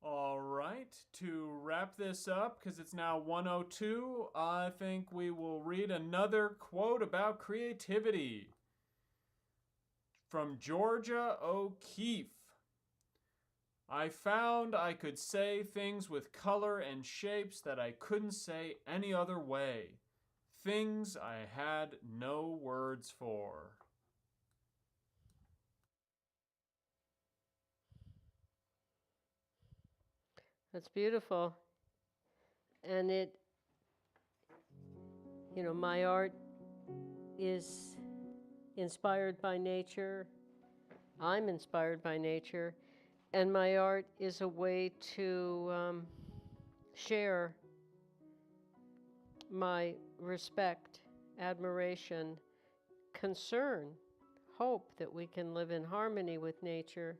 Speaker 1: All right, to wrap this up, because it's now 1:02, I think we will read another quote about creativity from Georgia O'Keeffe. I found I could say things with color and shapes that I couldn't say any other way. Things I had no words for.
Speaker 3: That's beautiful. And my art is inspired by nature. I'm inspired by nature. And my art is a way to share my respect, admiration, concern, hope that we can live in harmony with nature.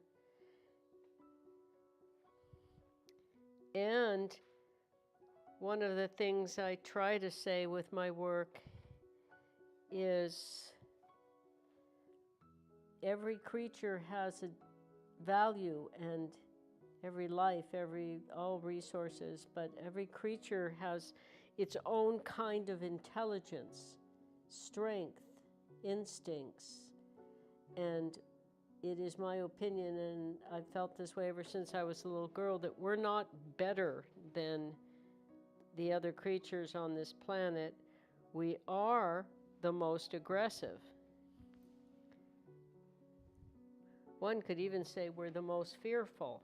Speaker 3: And one of the things I try to say with my work is every creature has a value, and every life, all resources, but every creature has its own kind of intelligence, strength, instincts. And it is my opinion, and I've felt this way ever since I was a little girl, that we're not better than the other creatures on this planet. We are the most aggressive. One could even say we're the most fearful,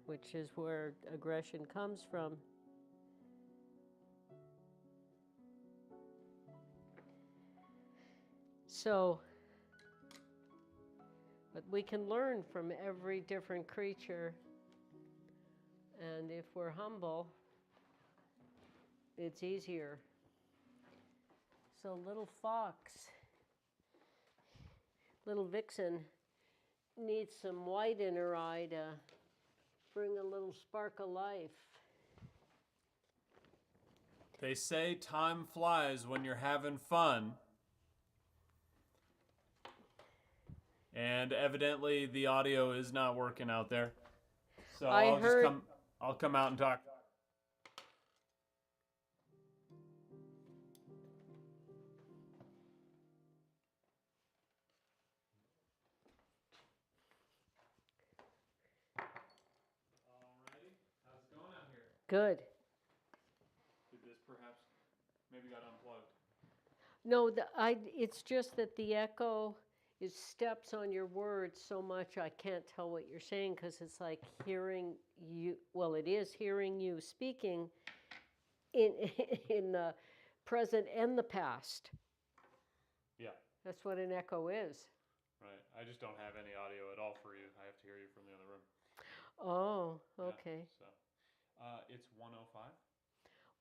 Speaker 3: which is where aggression comes from. So, but we can learn from every different creature, and if we're humble, it's easier. So little fox, little vixen, needs some white in her eye to bring a little spark of life.
Speaker 1: They say time flies when you're having fun. And evidently the audio is not working out there. So I'll come out and talk. Alrighty, how's it going out here?
Speaker 3: Good.
Speaker 1: Did this perhaps maybe got unplugged?
Speaker 3: No, it's just that the echo steps on your words so much I can't tell what you're saying, because it's like hearing you, well, it is hearing you speaking in the present and the past.
Speaker 1: Yeah.
Speaker 3: That's what an echo is.
Speaker 1: Right. I just don't have any audio at all for you. I have to hear you from the other room.
Speaker 3: Oh, okay.
Speaker 1: Yeah, so it's 1:05.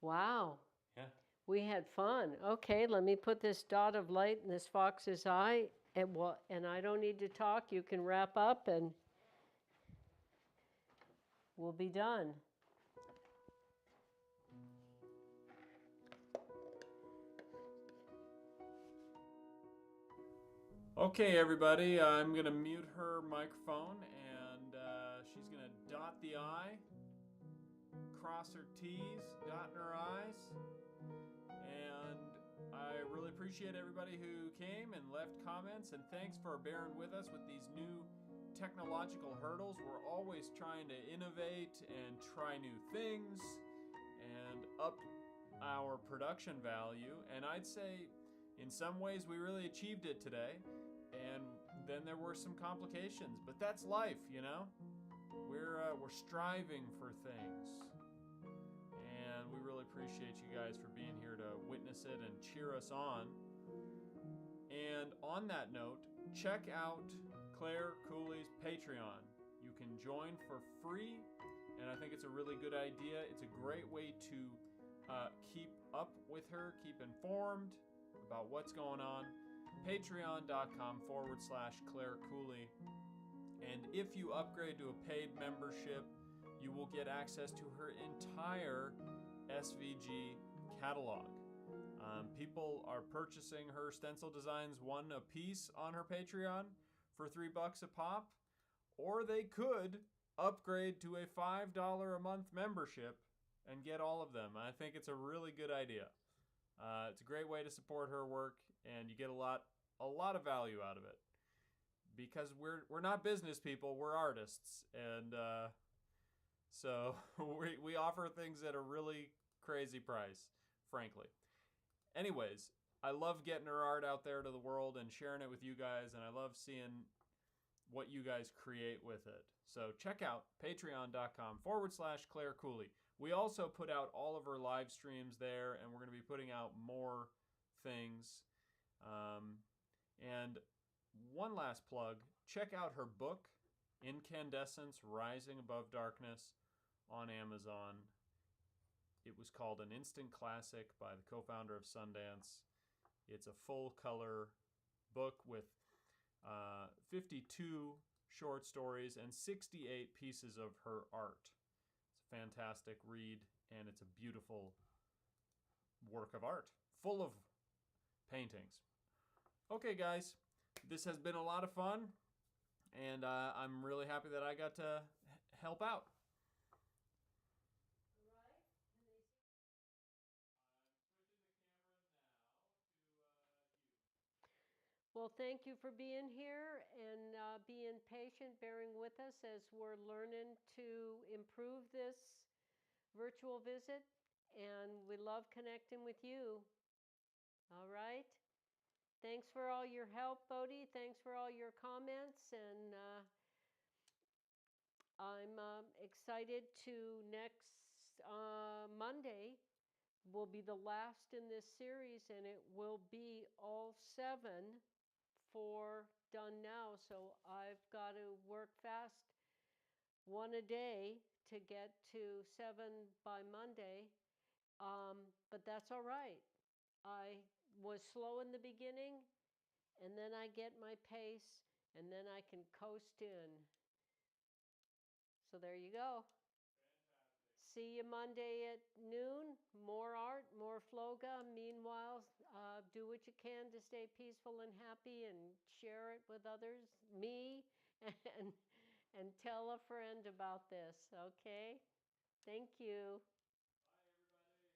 Speaker 3: Wow.
Speaker 1: Yeah.
Speaker 3: We had fun. Okay, let me put this dot of light in this fox's eye, and I don't need to talk. You can wrap up and we'll be done.
Speaker 1: Okay, everybody, I'm going to mute her microphone, and she's going to dot the I, cross her T's, dot in her I's, and I really appreciate everybody who came and left comments, and thanks for bearing with us with these new technological hurdles. We're always trying to innovate and try new things and up our production value, and I'd say in some ways we really achieved it today. And then there were some complications, but that's life, you know. We're striving for things, and we really appreciate you guys for being here to witness it and cheer us on. And on that note, check out Claire Cooley's Patreon. You can join for free, and I think it's a really good idea. It's a great way to keep up with her, keep informed about what's going on. Patreon.com/Claire Cooley. And if you upgrade to a paid membership, you will get access to her entire SVG catalog. People are purchasing her stencil designs one a piece on her Patreon for $3 a pop, or they could upgrade to a $5 a month membership and get all of them. I think it's a really good idea. It's a great way to support her work, and you get a lot of value out of it. Because we're not business people, we're artists, and so we offer things at a really crazy price, frankly. Anyways, I love getting her art out there to the world and sharing it with you guys, and I love seeing what you guys create with it. So check out patreon.com/Claire Cooley. We also put out all of her live streams there, and we're going to be putting out more things. And one last plug, check out her book, Incandescence Rising Above Darkness, on Amazon. It was called An Instant Classic by the co-founder of Sundance. It's a full-color book with 52 short stories and 68 pieces of her art. It's a fantastic read, and it's a beautiful work of art, full of paintings. Okay, guys, this has been a lot of fun, and I'm really happy that I got to help out.
Speaker 3: Well, thank you for being here and being patient, bearing with us as we're learning to improve this virtual visit. And we love connecting with you. All right. Thanks for all your help, Bodhi. Thanks for all your comments. And I'm excited to next Monday will be the last in this series, and it will be all 7 for done now. So I've got to work fast, 1 a day to get to 7 by Monday. But that's all right. I was slow in the beginning, and then I get my pace, and then I can coast in. So there you go. See you Monday at noon. More art, more Floga. Meanwhile, do what you can to stay peaceful and happy and share it with others, me, and tell a friend about this, okay? Thank you.